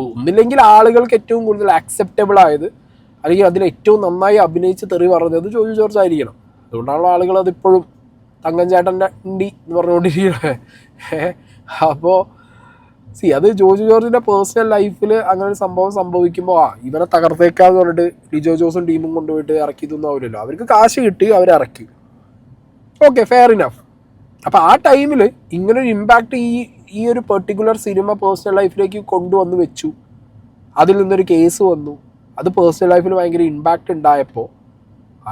ഒന്നില്ലെങ്കിൽ ആളുകൾക്ക് ഏറ്റവും കൂടുതൽ ആക്സെപ്റ്റബിൾ ആയത് അല്ലെങ്കിൽ അതിൽ ഏറ്റവും നന്നായി അഭിനയിച്ച് തെറി പറഞ്ഞത് ജോജു ജോർജ് ആയിരിക്കണം. അതുകൊണ്ടാണല്ലോ ആളുകൾ അതിപ്പോഴും തങ്കൻ ചേട്ടൻ്റെ ഉണ്ടി എന്ന് പറഞ്ഞുകൊണ്ടിരിക്കുന്നത്. അപ്പോൾ അത് ജോജു ജോർജിൻ്റെ പേഴ്സണൽ ലൈഫിൽ അങ്ങനെ ഒരു സംഭവം സംഭവിക്കുമ്പോൾ ഇവനെ തകർത്തേക്കാന്ന് പറഞ്ഞിട്ട് ലിജോ ജോസും ടീമും കൊണ്ടുപോയിട്ട് ഇറക്കിയതൊന്നും ആവില്ലല്ലോ. അവർക്ക് കാശ് കിട്ടി, അവരിറക്കി. Okay, fair enough. അപ്പോൾ ആ ടൈമിൽ ഇങ്ങനൊരു ഇമ്പാക്റ്റ് ഈ ഒരു പെർട്ടിക്കുലർ സിനിമ പേഴ്സണൽ ലൈഫിലേക്ക് കൊണ്ടുവന്ന് വെച്ചു. അതിൽ നിന്നൊരു കേസ് വന്നു. അത് പേഴ്സണൽ ലൈഫിൽ ഭയങ്കര ഇമ്പാക്റ്റ് ഉണ്ടായപ്പോൾ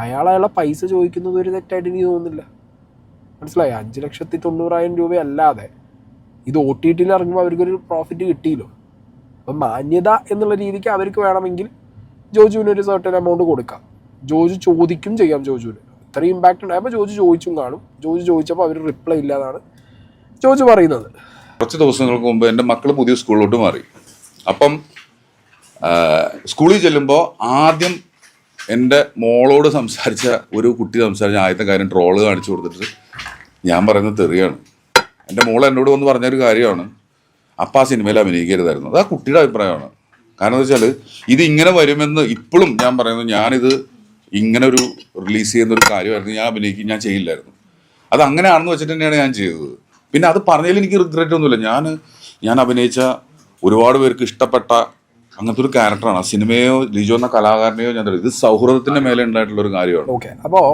അയാളെ പൈസ ചോദിക്കുന്നത് ഒരു തെറ്റായിട്ട് എനിക്ക് തോന്നുന്നില്ല. മനസ്സിലായി? 5,90,000 രൂപയല്ലാതെ ഇത് OTT ഇറങ്ങുമ്പോൾ അവർക്കൊരു പ്രോഫിറ്റ് കിട്ടിയല്ലോ. അപ്പം മാന്യത എന്നുള്ള രീതിക്ക് അവർക്ക് വേണമെങ്കിൽ ജോജുവിന് ഒരു സർട്ടൻ എമൗണ്ട് കൊടുക്കാം. ജോജു ചോദിക്കും ചെയ്യാം. ജോജുവിന് ഇത്രയും ഇമ്പാക്റ്റ് ഉണ്ടായപ്പോൾ ജോജു ചോദിച്ചും കാണും. ജോജു ചോദിച്ചപ്പോൾ അവർ റിപ്ലൈ ഇല്ലാതാണ് ജോജു പറയുന്നത്. കുറച്ച് ദിവസങ്ങൾക്ക് മുമ്പ് എൻ്റെ മക്കൾ പുതിയ സ്കൂളിലോട്ട് മാറി. അപ്പം സ്കൂളിൽ ചെല്ലുമ്പോൾ ആദ്യം എൻ്റെ മോളോട് സംസാരിച്ച ഒരു കുട്ടി സംസാരിച്ച ആദ്യത്തെ കാര്യം ട്രോള് കാണിച്ചു കൊടുത്തിട്ട് ഞാൻ പറയുന്നത് തെറിയാണ്. എൻ്റെ മോൾ എന്നോട് വന്ന് പറഞ്ഞൊരു കാര്യമാണ്, അപ്പം ആ സിനിമയിൽ അഭിനയിക്കരുതായിരുന്നു. അത് ആ കുട്ടിയുടെ അഭിപ്രായമാണ്. കാരണം എന്താ വെച്ചാൽ ഇത് ഇങ്ങനെ വരുമെന്ന് ഇപ്പോഴും ഞാൻ പറയുന്നു. ഞാനിത് ഇങ്ങനെ ഒരു റിലീസ് ചെയ്യുന്ന ഒരു കാര്യമായിരുന്നു ഞാൻ ചെയ്യില്ലായിരുന്നു. അത് അങ്ങനെയാണെന്ന് വെച്ചിട്ട് തന്നെയാണ് ഞാൻ ചെയ്തത്. പിന്നെ അത് പറഞ്ഞതിൽ എനിക്ക് റിഗ്രറ്റ് ഒന്നുമില്ല. ഞാൻ അഭിനയിച്ച ഒരുപാട് പേർക്ക് ഇഷ്ടപ്പെട്ട അങ്ങനത്തെ ഒരു ക്യാരക്ടറാണ്. ആ സിനിമയോ ലിജോ എന്ന കലാകാരനെയോ ഞാൻ ഇത് സൗഹൃദത്തിന്റെ മേലെ ഉണ്ടായിട്ടുള്ള ഒരു കാര്യമാണ്. ഓക്കെ, അപ്പോൾ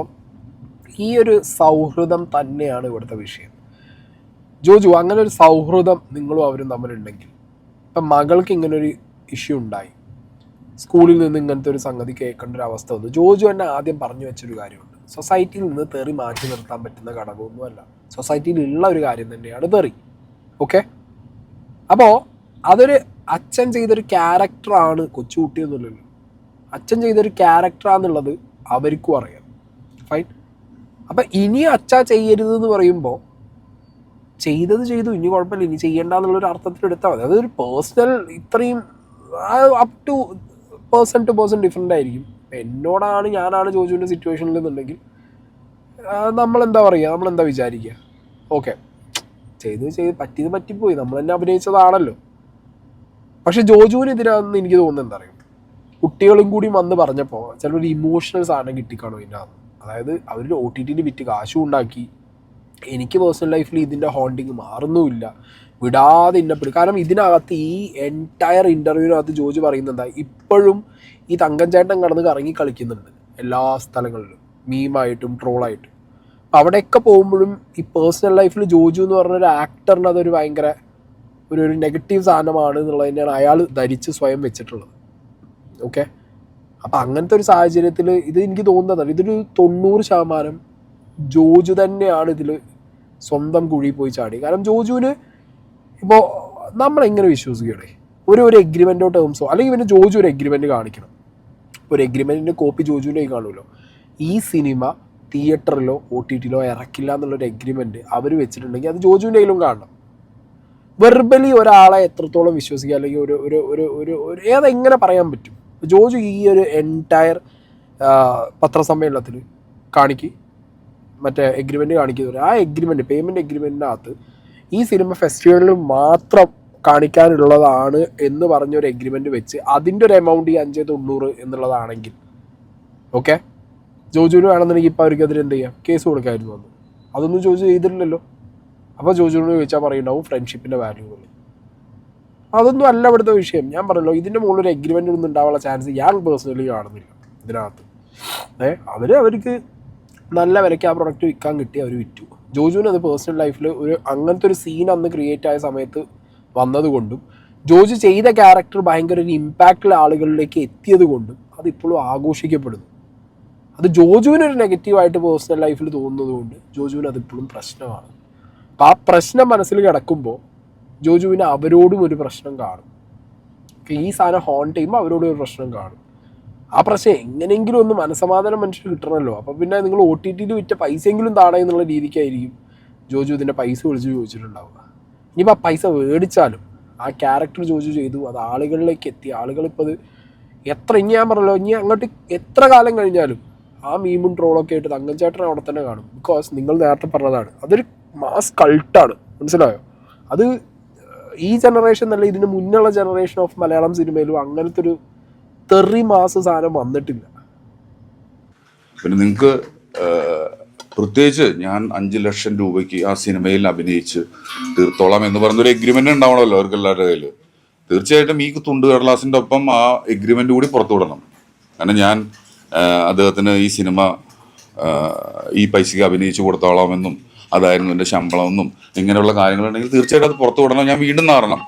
ഈ ഒരു സൗഹൃദം തന്നെയാണ് ഇവിടുത്തെ വിഷയം. ജോജു, അങ്ങനെ ഒരു സൗഹൃദം നിങ്ങളും അവരും തമ്മിലുണ്ടെങ്കിൽ, ഇപ്പം മകൾക്ക് ഇങ്ങനൊരു ഇഷ്യൂ ഉണ്ടായി, സ്കൂളിൽ നിന്ന് ഇങ്ങനത്തെ ഒരു സംഗതി കേൾക്കേണ്ട ഒരു അവസ്ഥ വന്നു. ജോജു തന്നെ ആദ്യം പറഞ്ഞു വെച്ചൊരു കാര്യമുണ്ട്, സൊസൈറ്റിയിൽ നിന്ന് തെറി മാറ്റി നിർത്താൻ പറ്റുന്ന ഘടകമൊന്നുമല്ല, സൊസൈറ്റിയിലുള്ള ഒരു കാര്യം തന്നെയാണ് തെറി. ഓക്കെ, അപ്പോൾ അതൊരു അച്ഛൻ ചെയ്തൊരു ക്യാരക്ടറാണ്, കൊച്ചുകുട്ടിയൊന്നുമില്ലല്ലോ, അച്ഛൻ ചെയ്തൊരു ക്യാരക്ടറാന്നുള്ളത് അവർക്കും അറിയാം. ഫൈൻ. അപ്പം ഇനി അച്ഛ ചെയ്യരുതെന്ന് പറയുമ്പോൾ ചെയ്തത് ചെയ്തു, ഇനി കുഴപ്പമില്ല, ഇനി ചെയ്യേണ്ട എന്നുള്ളൊരു അർത്ഥത്തിൽ എടുത്താൽ മതി. അതൊരു പേഴ്സണൽ, ഇത്രയും അപ് ടു പേഴ്സൺ ഡിഫറെൻ്റ് ആയിരിക്കും. ഞാനാണ് ജോജുവിൻ്റെ സിറ്റുവേഷനിൽ എന്നുണ്ടെങ്കിൽ നമ്മളെന്താ പറയുക, നമ്മളെന്താ വിചാരിക്കുക? ഓക്കെ, പറ്റിയത് പറ്റിപ്പോയി, നമ്മൾ തന്നെ അഭിനയിച്ചതാണല്ലോ. പക്ഷെ ജോജുവിന് ഇതിനകത്ത് എനിക്ക് തോന്നുന്നത് എന്താ പറയുക, കുട്ടികളും കൂടി വന്ന് പറഞ്ഞപ്പോൾ ചിലപ്പോൾ ഒരു ഇമോഷണൽ സാധനം കിട്ടിക്കാണോ ഇതിനകത്ത്. അതായത് അവർ OTT വിറ്റ് കാശും ഉണ്ടാക്കി. എനിക്ക് പേഴ്സണൽ ലൈഫിൽ ഇതിൻ്റെ ഹോണ്ടിങ് മാറുന്നുമില്ല, വിടാതെ ഇന്നപ്പെടും. കാരണം ഇതിനകത്ത് ഈ എൻറ്റയർ ഇൻ്റർവ്യൂവിനകത്ത് ജോജു പറയുന്നത് ഇപ്പോഴും ഈ തങ്കൻ ചേട്ടൻ കടന്ന് കറങ്ങി കളിക്കുന്നുണ്ട് എല്ലാ സ്ഥലങ്ങളിലും, മീമായിട്ടും ട്രോളായിട്ടും. അവിടെയൊക്കെ പോകുമ്പോഴും ഈ പേഴ്സണൽ ലൈഫിൽ ജോജു എന്ന് പറഞ്ഞൊരു ആക്ടറിന് അതൊരു ഭയങ്കര ഒരു നെഗറ്റീവ് സാധനമാണ് എന്നുള്ളത് തന്നെയാണ് അയാൾ ധരിച്ച് സ്വയം വെച്ചിട്ടുള്ളത്. ഓക്കെ, അപ്പം അങ്ങനത്തെ ഒരു സാഹചര്യത്തിൽ ഇത് എനിക്ക് തോന്നുന്നതാണ്, ഇതൊരു 90% ജോജു തന്നെയാണ് ഇതിൽ സ്വന്തം കുഴി പോയി ചാടി. കാരണം ജോജുവിന് ഇപ്പോൾ നമ്മളെങ്ങനെ വിശ്വസിക്കുകയാണ്, ഒരു എഗ്രിമെൻറ്റോ ടേംസോ, അല്ലെങ്കിൽ പിന്നെ ജോജു ഒരു എഗ്രിമെൻറ്റ് കാണിക്കണം. ഒരു എഗ്രിമെൻറ്റിൻ്റെ കോപ്പി ജോജുവിൻ്റെ കാണുമല്ലോ. ഈ സിനിമ തിയേറ്ററിലോ OTT ഇറക്കില്ല എന്നുള്ളൊരു എഗ്രിമെൻറ്റ് അവർ വെച്ചിട്ടുണ്ടെങ്കിൽ അത് ജോജുവിൻ്റെ കയ്യിലും കാണണം. വെർബലി ഒരാളെ എത്രത്തോളം വിശ്വസിക്കുക, അല്ലെങ്കിൽ ഒരു ഏതെങ്ങനെ പറയാൻ പറ്റും? ജോജു ഈ ഒരു എൻറ്റയർ പത്രസമ്മേളനത്തിൽ മറ്റേ എഗ്രിമെൻറ്റ് കാണിക്കുന്നത്, ആ എഗ്രിമെൻറ്റ്, പേയ്മെൻറ്റ് എഗ്രിമെൻറ്റിനകത്ത് ഈ സിനിമ ഫെസ്റ്റിവലിൽ മാത്രം കാണിക്കാനുള്ളതാണ് എന്ന് പറഞ്ഞൊരു എഗ്രിമെൻറ്റ് വെച്ച് അതിൻ്റെ ഒരു എമൗണ്ട് ഈ 5,90 എന്നുള്ളതാണെങ്കിൽ ഓക്കെ, ജോജുവിന് വേണമെന്നുണ്ടെങ്കിൽ ഇപ്പോൾ അവർക്കെതിരെ എന്ത് ചെയ്യാം, കേസ് കൊടുക്കായിരുന്നു. അതൊന്നും ജോജു ചെയ്തിട്ടില്ലല്ലോ. അപ്പോൾ ജോജുവിനോട് ചോദിച്ചാൽ പറയുണ്ടാവും ഫ്രണ്ട്ഷിപ്പിൻ്റെ വാല്യൂകൾ. അതൊന്നും അല്ല ഇവിടുത്തെ വിഷയം. ഞാൻ പറഞ്ഞല്ലോ, ഇതിൻ്റെ മുകളിൽ ഒരു എഗ്രിമെൻ്റ് ഒന്നും ഉണ്ടാവാനുള്ള ചാൻസ് ഞാൻ പേഴ്സണലി കാണുന്നില്ല ഇതിനകത്ത്. അവർക്ക് നല്ല വിലയ്ക്ക് ആ പ്രൊഡക്റ്റ് വിൽക്കാൻ കിട്ടി, അവർ വിറ്റു. ജോജുവിന് അത് പേഴ്സണൽ ലൈഫിൽ അങ്ങനത്തെ ഒരു സീൻ അന്ന് ക്രിയേറ്റ് ആയ സമയത്ത് വന്നതുകൊണ്ടും ജോജു ചെയ്ത ക്യാരക്ടർ ഭയങ്കര ഒരു ഇമ്പാക്റ്റിൽ ആളുകളിലേക്ക് എത്തിയത് കൊണ്ടും അതിപ്പോഴും ആഘോഷിക്കപ്പെടുന്നു. അത് ജോജുവിനൊരു നെഗറ്റീവായിട്ട് പേഴ്സണൽ ലൈഫിൽ തോന്നുന്നത് കൊണ്ട് ജോജുവിന് അതിപ്പോഴും പ്രശ്നമാണ്. അപ്പം ആ പ്രശ്നം മനസ്സിൽ കിടക്കുമ്പോൾ ജോജുവിന് അവരോടും ഒരു പ്രശ്നം കാണും. ഈ സാധനം ഹോൺ ചെയ്യുമ്പോൾ അവരോട് ഒരു പ്രശ്നം കാണും. ആ പ്രശ്നം എങ്ങനെയെങ്കിലും ഒന്ന് മനസ്സമാധാനം മനുഷ്യർ കിട്ടണമല്ലോ. അപ്പം പിന്നെ നിങ്ങൾ OTT വിറ്റ പൈസയെങ്കിലും താടേ എന്നുള്ള രീതിക്കായിരിക്കും ജോജു ഇതിൻ്റെ പൈസ വിളിച്ച് ചോദിച്ചിട്ടുണ്ടാവുക. ഇനിയിപ്പോൾ ആ പൈസ മേടിച്ചാലും ആ ക്യാരക്ടർ ജോജു ചെയ്തു, അത് ആളുകളിലേക്ക് എത്തി. ആളുകളിപ്പോൾ അത് ഇനി ഞാൻ പറഞ്ഞല്ലോ, ഇനി അങ്ങോട്ട് എത്ര കാലം കഴിഞ്ഞാലും ആ മീമും ട്രോളൊക്കെ ആയിട്ട് തങ്കച്ചേട്ടൻ അവിടെ തന്നെ കാണും. ബിക്കോസ് നിങ്ങൾ നേരത്തെ പറഞ്ഞതാണ്, അതൊരു മാസ് കൾട്ടാണ്. മനസ്സിലായോ? അത് ഈ ജനറേഷൻ അല്ല, ഇതിന് മുന്നുള്ള ജനറേഷൻ ഓഫ് മലയാളം സിനിമയിലും അങ്ങനത്തെ ഒരു തെറി മാസ് സാധനം വന്നിട്ടില്ല. പിന്നെ നിങ്ങൾക്ക് പ്രത്യേകിച്ച് ഞാൻ 5 ലക്ഷം രൂപയ്ക്ക് ആ സിനിമയിൽ അഭിനയിച്ച് തീർത്തോളാം എന്ന് പറഞ്ഞൊരു എഗ്രിമെന്റ് ഉണ്ടാവണമല്ലോ അവർക്ക് എല്ലാവരുടെ കയ്യിൽ. തീർച്ചയായിട്ടും ഈ തുണ്ട് കടലാസിൻ്റെ ഒപ്പം ആ എഗ്രിമെന്റ് കൂടി പുറത്തു വിടണം. കാരണം ഞാൻ അദ്ദേഹത്തിന് ഈ സിനിമ ഈ പൈസയ്ക്ക് അഭിനയിച്ച് കൊടുത്തോളാമെന്നും അതായിരുന്നു എൻ്റെ ശമ്പളമെന്നും ഇങ്ങനെയുള്ള കാര്യങ്ങളുണ്ടെങ്കിൽ തീർച്ചയായിട്ടും അത് പുറത്തു വിടണം. ഞാൻ വീണ്ടും നാറണം.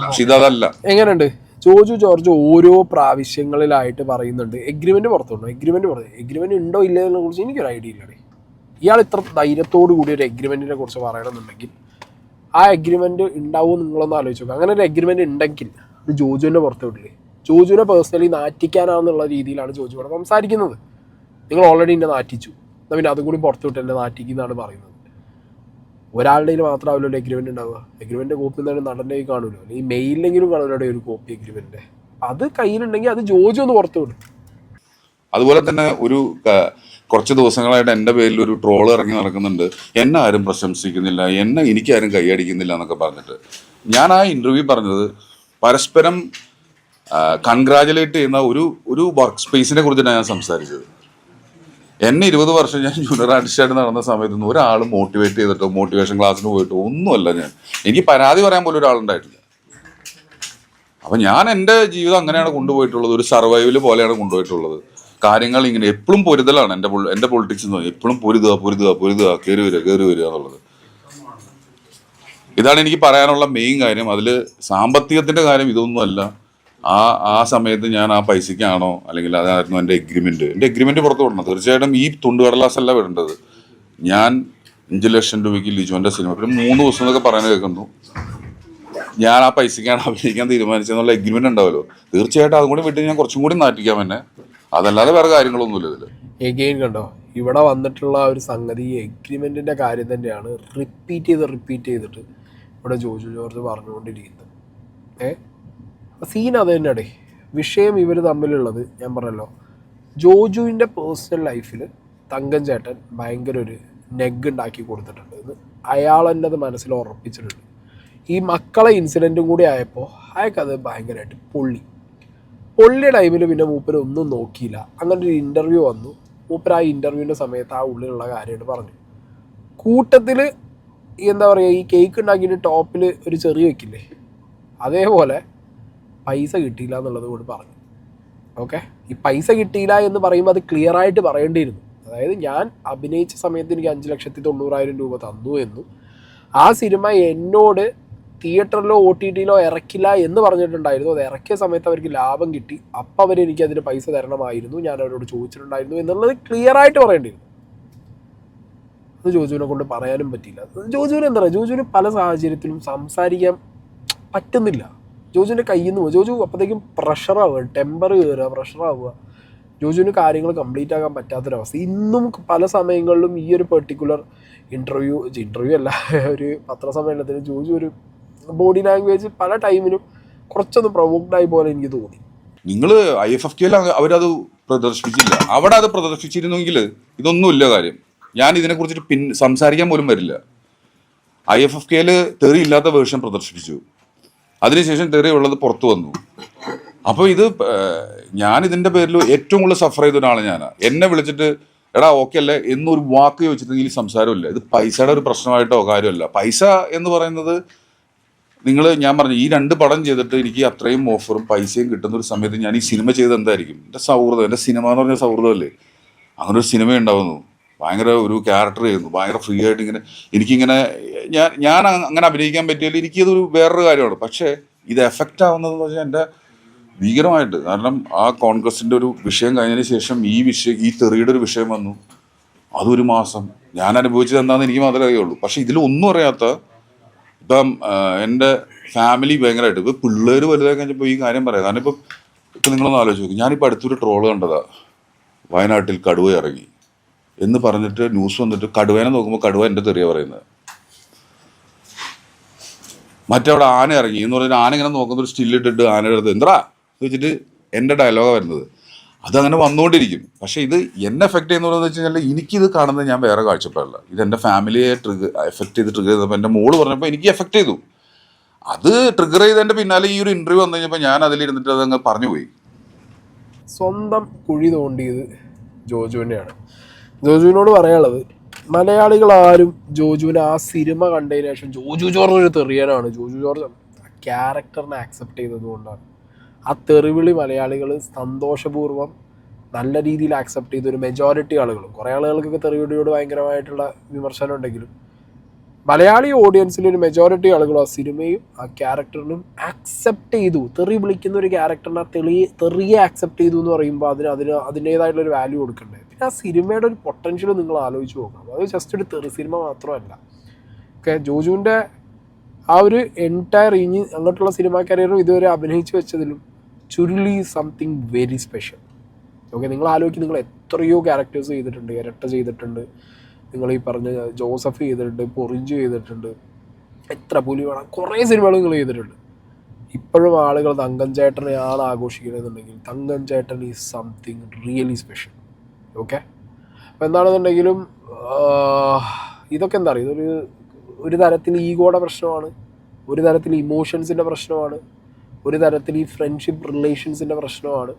പക്ഷെ ഇതല്ല. എങ്ങനെയുണ്ട് ജോജു ജോർജ് ഓരോ പ്രാവശ്യങ്ങളിലായിട്ട് പറയുന്നുണ്ട് എഗ്രിമെന്റ് പുറത്തുണ്ടോ, എഗ്രിമെന്റ് ഉണ്ടോ ഇല്ലതിനെ കുറിച്ച് എനിക്കൊരു ഐഡിയ ഇല്ലടേ. ഇയാൾ ഇത്ര ധൈര്യത്തോടു കൂടി ഒരു എഗ്രിമെന്റിനെ കുറിച്ച് പറയണമെന്നുണ്ടെങ്കിൽ ആ എഗ്രിമെന്റ് ഉണ്ടാവും നിങ്ങളൊന്ന് ആലോചിച്ച് നോക്കുക. അങ്ങനെ ഒരു എഗ്രിമെന്റ് ഉണ്ടെങ്കിൽ അത് ജോജുവിൻ്റെ പുറത്ത് വിടില്ലേ? ജോജുവിനെ പേഴ്സണലി നാറ്റിക്കാനാണെന്നുള്ള രീതിയിലാണ് ജോജു ഇവിടെ സംസാരിക്കുന്നത്. നിങ്ങൾ ഓൾറെഡി എന്നെ നാറ്റിച്ചു, എന്നാൽ പിന്നെ അതും കൂടി പുറത്ത് വിട്ട് എന്നെ നാറ്റിക്കുന്നതാണ് പറയുന്നത്. ഒരാളുടെ കയ്യിൽ മാത്രമാവില്ലല്ലോ എഗ്രിമെന്റ് ഉണ്ടാവുക. എഗ്രിമെന്റ് കോപ്പി എന്തായാലും നടൻ്റെ കയ്യിൽ കാണുമല്ലോ, അല്ലെങ്കിൽ മെയിലെങ്കിലും കാണുമല്ലോ ഒരു കോപ്പി എഗ്രിമെന്റ്. അത് കയ്യിലുണ്ടെങ്കിൽ അത് ജോജു ഒന്ന് പുറത്തു വിടും. അതുപോലെ തന്നെ കുറച്ച് ദിവസങ്ങളായിട്ട് എൻ്റെ പേരിൽ ഒരു ട്രോൾ ഇറങ്ങി നടക്കുന്നുണ്ട്. എന്നെ ആരും പ്രശംസിക്കുന്നില്ല, എനിക്കാരും കൈയടിക്കുന്നില്ല എന്നൊക്കെ പറഞ്ഞിട്ട്. ഞാൻ ആ ഇൻ്റർവ്യൂ പറഞ്ഞത് പരസ്പരം കൺഗ്രാജുലേറ്റ് ചെയ്യുന്ന ഒരു വർക്ക് സ്പേസിനെ കുറിച്ചിട്ടാണ് ഞാൻ സംസാരിച്ചത്. എന്നെ 20 വർഷം ഞാൻ ജൂനിയർ ആർട്ടിസ്റ്റായിട്ട് നടന്ന സമയത്തൊന്നും ഒരാൾ മോട്ടിവേറ്റ് ചെയ്തിട്ടോ മോട്ടിവേഷൻ ക്ലാസ്സിന് പോയിട്ടോ ഒന്നുമല്ല ഞാൻ. എനിക്ക് പരാതി പറയാൻ പോലും ഒരാളുണ്ടായിട്ടില്ല. അപ്പം ഞാൻ എൻ്റെ ജീവിതം അങ്ങനെയാണ് കൊണ്ടുപോയിട്ടുള്ളത്. ഒരു സർവൈവൽ പോലെയാണ് കൊണ്ടുപോയിട്ടുള്ളത്. കാര്യങ്ങൾ ഇങ്ങനെ എപ്പോഴും പൊരുതലാണ് എൻ്റെ പൊളിറ്റിക്സ് എന്ന് പറഞ്ഞാൽ. എപ്പോഴും പൊരുതുക കയറി വരിക എന്നുള്ളത്. ഇതാണ് എനിക്ക് പറയാനുള്ള മെയിൻ കാര്യം. അതിൽ സാമ്പത്തികത്തിൻ്റെ കാര്യം ഇതൊന്നുമല്ല. ആ സമയത്ത് ഞാൻ ആ പൈസയ്ക്കാണോ അല്ലെങ്കിൽ അതായിരുന്നു എൻ്റെ എഗ്രിമെന്റ് പുറത്തു വിടണം. തീർച്ചയായിട്ടും ഈ തുണ്ടുകടലാസല്ല വിടേണ്ടത്. ഞാൻ 5 ലക്ഷം രൂപയ്ക്ക് ലിജോന്റെ സിനിമ പിന്നെ 3 ദിവസം എന്നൊക്കെ പറയുന്നത് കേൾക്കുന്നു. ഞാൻ ആ പൈസയ്ക്കാണ് അഭിനയിക്കാൻ തീരുമാനിച്ചെന്നുള്ള എഗ്രിമെന്റ് ഉണ്ടാവല്ലോ. തീർച്ചയായിട്ടും അതും കൂടി വിട്ട് ഞാൻ കുറച്ചും കൂടി നാറ്റിക്കാം എന്നെ. അതല്ലാതെ വേറെ കാര്യങ്ങളൊന്നുമില്ല ഇതിൽ. എഗെയിൻ കണ്ടോ, ഇവിടെ വന്നിട്ടുള്ള ഒരു സംഗതി എഗ്രിമെന്റിന്റെ കാര്യം തന്നെയാണ് റിപ്പീറ്റ് ചെയ്തിട്ട് ഇവിടെ ജോജു ജോർജ് പറഞ്ഞുകൊണ്ടിരിക്കുന്നത്. സീൻ അത് തന്നെയാണ്. വിഷയം ഇവർ തമ്മിലുള്ളത് ഞാൻ പറഞ്ഞല്ലോ, ജോജുവിൻ്റെ പേഴ്സണൽ ലൈഫിൽ തങ്കം ചേട്ടൻ ഭയങ്കര ഒരു നെഗ് ഉണ്ടാക്കി കൊടുത്തിട്ടുണ്ട് എന്ന് അയാൾ തന്നെ അത് മനസ്സിൽ ഉറപ്പിച്ചിട്ടുണ്ട്. ഈ മക്കളെ ഇൻസിഡൻറ്റും കൂടി ആയപ്പോൾ അയാൾക്കത് ഭയങ്കരമായിട്ട് പൊള്ളിയ ടൈമിൽ പിന്നെ മൂപ്പര് ഒന്നും നോക്കിയില്ല. അങ്ങനെ ഒരു ഇൻ്റർവ്യൂ വന്നു. മൂപ്പര് ആ ഇൻ്റർവ്യൂവിൻ്റെ സമയത്ത് ആ ഉള്ളിലുള്ള കാര്യമായിട്ട് പറഞ്ഞു. കൂട്ടത്തിൽ എന്താ പറയുക, ഈ കേക്ക് ഉണ്ടാക്കിയിട്ട് ടോപ്പിൽ ഒരു ചെറിയ വെക്കില്ലേ, അതേപോലെ പൈസ കിട്ടിയില്ല എന്നുള്ളത് കൊണ്ട് പറഞ്ഞു. ഓക്കെ, ഈ പൈസ കിട്ടിയില്ല എന്ന് പറയുമ്പോൾ അത് ക്ലിയർ ആയിട്ട് പറയേണ്ടിയിരുന്നു. അതായത് ഞാൻ അഭിനയിച്ച സമയത്ത് എനിക്ക് 5,90,000 രൂപ തന്നു എന്നും ആ സിനിമ എന്നോട് തിയേറ്ററിലോ OTTയിലോ ഇറക്കില്ല എന്ന് പറഞ്ഞിട്ടുണ്ടായിരുന്നു. അത് ഇറക്കിയ സമയത്ത് അവർക്ക് ലാഭം കിട്ടി, അപ്പം അവരെനിക്ക് അതിന് പൈസ തരണമായിരുന്നു, ഞാൻ അവരോട് ചോദിച്ചിട്ടുണ്ടായിരുന്നു എന്നുള്ളത് ക്ലിയർ ആയിട്ട് പറയേണ്ടിയിരുന്നു. അത് ജോജുവിനെ കൊണ്ട് പറയാനും പറ്റിയില്ല. ജോജുവിന് എന്താ പറയുക, ജോജുവിന് പല സാഹചര്യത്തിലും സംസാരിക്കാൻ പറ്റുന്നില്ല. ജോജുവിൻ്റെ കയ്യിൽ നിന്ന് ജോജു അപ്പോഴത്തേക്കും പ്രഷറാവുക, ടെമ്പർ കയറുക, പ്രഷറാവുക. ജോജുവിന് കാര്യങ്ങൾ കംപ്ലീറ്റ് ആകാൻ പറ്റാത്തൊരവസ്ഥ. ഇന്നും പല സമയങ്ങളിലും ഈ ഒരു പെർട്ടിക്കുലർ ഇൻ്റർവ്യൂ അല്ല, ഒരു പത്രസമ്മേളനത്തിന് ജോജു ഒരു ബോഡി ലാംഗ്വേജ് പല ടൈമിനും കുറച്ചൊന്ന് പ്രൊവോക്ഡായി പോലെ എനിക്ക് തോന്നി. നിങ്ങൾ IFFK അവരത് പ്രദർശിപ്പിച്ചില്ല. അവിടെ അത് പ്രദർശിപ്പിച്ചിരുന്നെങ്കിൽ ഇതൊന്നുമില്ല കാര്യം. ഞാൻ ഇതിനെക്കുറിച്ചിട്ട് സംസാരിക്കാൻ പോലും വരില്ല. IFFK തെറിയില്ലാത്ത വേർഷൻ പ്രദർശിപ്പിച്ചു. അതിനുശേഷം തെറി ഉള്ളത് പുറത്തു വന്നു. അപ്പോൾ ഞാനിതിൻ്റെ പേരിൽ ഏറ്റവും കൂടുതൽ സഫർ ചെയ്ത ഒരാളാണ് ഞാൻ. എന്നെ വിളിച്ചിട്ട് എടാ ഓക്കെ അല്ലേ എന്നൊരു വാക്ക് ചോദിച്ചിട്ടുണ്ടെങ്കിൽ സംസാരമില്ല. ഇത് പൈസയുടെ ഒരു പ്രശ്നമായിട്ടോ കാര്യമല്ല. പൈസ എന്ന് പറയുന്നത് ഞാൻ പറഞ്ഞു, ഈ 2 പടം ചെയ്തിട്ട് എനിക്ക് അത്രയും ഓഫറും പൈസയും കിട്ടുന്ന ഒരു സമയത്ത് ഞാൻ ഈ സിനിമ ചെയ്ത് എന്തായിരിക്കും? എൻ്റെ സൗഹൃദം, എൻ്റെ സിനിമ എന്ന് പറഞ്ഞ സൗഹൃദമല്ലേ. അങ്ങനെ ഒരു സിനിമ ഉണ്ടാവുന്നു, ഭയങ്കര ഒരു ക്യാരക്ടർ ചെയ്യുന്നു, ഭയങ്കര ഫ്രീ ആയിട്ട് എനിക്കിങ്ങനെ ഞാൻ അങ്ങനെ അഭിനയിക്കാൻ പറ്റിയാൽ എനിക്കതൊരു വേറൊരു കാര്യമാണ്. പക്ഷേ ഇത് എഫക്റ്റ് ആവുന്നതെന്ന് വെച്ചാൽ എൻ്റെ ഭീകരമായിട്ട്. കാരണം ആ കോൺഗ്രസിൻ്റെ ഒരു വിഷയം കഴിഞ്ഞതിന് ശേഷം ഈ തെറിയുടെ ഒരു വിഷയം വന്നു. അതൊരു മാസം ഞാൻ അനുഭവിച്ചത് എന്താണെന്ന് എനിക്ക് മാത്രമേ അറിയുള്ളൂ. പക്ഷേ ഇതിലൊന്നും അറിയാത്ത ഇപ്പം എൻ്റെ ഫാമിലി ഭയങ്കരമായിട്ട് ഇപ്പം പിള്ളേർ വലുതായി കഴിഞ്ഞപ്പോൾ ഈ കാര്യം പറയാം. കാരണം ഇപ്പം നിങ്ങളൊന്ന് ആലോചിച്ച് നോക്കും. ഞാനിപ്പോൾ അടുത്തൊരു ട്രോള് കണ്ടതാ, വയനാട്ടിൽ കടുവ ഇറങ്ങി എന്ന് പറഞ്ഞിട്ട് ന്യൂസ് വന്നിട്ട് കടുവേനെ നോക്കുമ്പോൾ കടുവ എൻ്റെ തെറിയ പറയുന്നത്. മറ്റവിടെ ആന ഇറങ്ങി എന്ന് പറഞ്ഞിട്ട് ആന ഇങ്ങനെ നോക്കുന്ന ഒരു സ്റ്റില്ലിട്ടിട്ട് ആനയുടെ അടുത്ത് എന്താ വെച്ചിട്ട് എൻ്റെ ഡയലോഗാണ് വരുന്നത്. അതങ്ങനെ വന്നുകൊണ്ടിരിക്കും. പക്ഷേ ഇത് എന്നെ എഫക്ട് ചെയ്യുന്നതെന്ന് വെച്ച് കഴിഞ്ഞാൽ എനിക്കിത് കാണുന്നത് ഞാൻ വേറെ കാഴ്ചപ്പാടില്ല. ഇത് എൻ്റെ ഫാമിലിയെ എഫക്ട് ചെയ്തപ്പോൾ എൻ്റെ മോള് പറഞ്ഞപ്പോൾ എനിക്ക് എഫക്ട് ചെയ്തു. അത് ട്രിഗർ ചെയ്തതിൻ്റെ പിന്നാലെ ഈ ഒരു ഇൻ്റർവ്യൂ വന്നു കഴിഞ്ഞപ്പോൾ ഞാൻ അതിലിരുന്നിട്ട് അതങ്ങ് പറഞ്ഞു പോയി. സ്വന്തം കുഴി തോണ്ടിയത് ജോജുവിനെയാണ്. ജോജുവിനോട് പറയാനുള്ളത്, മലയാളികളാരും ജോജുവിനെ ആ സിനിമ കണ്ടതിന് ശേഷം ജോജു ജോർജ് ഒരു തെറിയനാണ്, ജോജു ജോർജ് ആ ക്യാരക്ടറിനെ ആക്സെപ്റ്റ് ചെയ്തത് കൊണ്ടാണ്. ആ തെറിവിളി മലയാളികൾ സന്തോഷപൂർവ്വം നല്ല രീതിയിൽ ആക്സെപ്റ്റ് ചെയ്ത ഒരു മെജോറിറ്റി ആളുകളും, കുറേ ആളുകൾക്കൊക്കെ തെറിവിളിയോട് ഭയങ്കരമായിട്ടുള്ള വിമർശനം ഉണ്ടെങ്കിലും മലയാളി ഓഡിയൻസിൽ ഒരു മെജോറിറ്റി ആളുകളും ആ സിനിമയും ആ ക്യാരക്ടറിനും ആക്സെപ്റ്റ് ചെയ്തു. തെറി വിളിക്കുന്ന ഒരു ക്യാരക്ടറിനെ തെറിയെ ആക്സെപ്റ്റ് ചെയ്തു എന്ന് പറയുമ്പോൾ അതിൻ്റേതായിട്ടുള്ളൊരു വാല്യൂ കൊടുക്കണ്ടേ. പിന്നെ ആ സിനിമയുടെ ഒരു പൊട്ടൻഷ്യൽ നിങ്ങൾ ആലോചിച്ച് നോക്കണം. അത് ജസ്റ്റ് ഒരു തെറി സിനിമ മാത്രമല്ല. ഓക്കെ, ജോജുവിൻ്റെ ആ ഒരു എൻറ്റയർ ഇനി അങ്ങോട്ടുള്ള സിനിമാ കരിയറും ഇതുവരെ അഭിനയിച്ച് വെച്ചതിലും Churuli something very special. Okay, നിങ്ങൾ ആലോചിക്കും, നിങ്ങൾ എത്രയോ ക്യാരക്ടേഴ്സ് ചെയ്തിട്ടുണ്ട്, ഇരട്ട ചെയ്തിട്ടുണ്ട്, നിങ്ങൾ ഈ പറഞ്ഞ ജോസഫ് ചെയ്തിട്ടുണ്ട്, പൊറിഞ്ചു ചെയ്തിട്ടുണ്ട്, എത്ര പുലിവേണം, കുറേ സിനിമകൾ നിങ്ങൾ ചെയ്തിട്ടുണ്ട്. ഇപ്പോഴും ആളുകൾ തങ്കം ചേട്ടനെയാണ് ആഘോഷിക്കുന്നതെന്നുണ്ടെങ്കിൽ തങ്കം ചേട്ടൻ is something really special. Okay, അപ്പോൾ എന്താണെന്നുണ്ടെങ്കിലും ഇതൊക്കെ എന്താ പറയുക, ഒരു തരത്തിൽ ഈഗോയുടെ പ്രശ്നമാണ്, ഒരു തരത്തിൽ ഇമോഷൻസിൻ്റെ പ്രശ്നമാണ്, ഒരു തരത്തിൽ ഈ ഫ്രണ്ട്ഷിപ്പ് റിലേഷൻസിൻ്റെ പ്രശ്നമാണ്.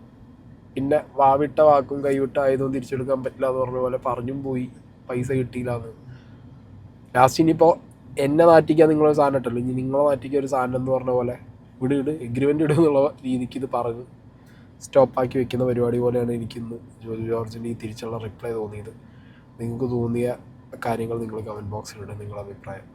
പിന്നെ വാവിട്ട വാക്കും കൈവിട്ട ആയതൊന്നും തിരിച്ചെടുക്കാൻ പറ്റില്ല എന്ന് പറഞ്ഞ പോലെ പറഞ്ഞും പോയി, പൈസ കിട്ടിയില്ല എന്ന്. ലാസ്റ്റ് ഇനിയിപ്പോൾ എന്നെ നാറ്റിക്കാൻ നിങ്ങളൊരു സാധനം ഇട്ടല്ലോ, ഇനി നിങ്ങളെ നാറ്റിക്കാൻ ഒരു സാധനം എന്ന് പറഞ്ഞ പോലെ എഗ്രിമെൻ്റ് എന്നുള്ള രീതിക്ക് ഇത് പറഞ്ഞ് സ്റ്റോപ്പാക്കി വെക്കുന്ന പരിപാടി പോലെയാണ് എനിക്കിന്ന് ജോജു ജോർജിൻ്റെ ഈ തിരിച്ചുള്ള റിപ്ലൈ തോന്നിയത്. നിങ്ങൾക്ക് തോന്നിയ കാര്യങ്ങൾ നിങ്ങൾ കമൻറ്റ് ബോക്സിലിടുക, നിങ്ങളുടെ അഭിപ്രായം.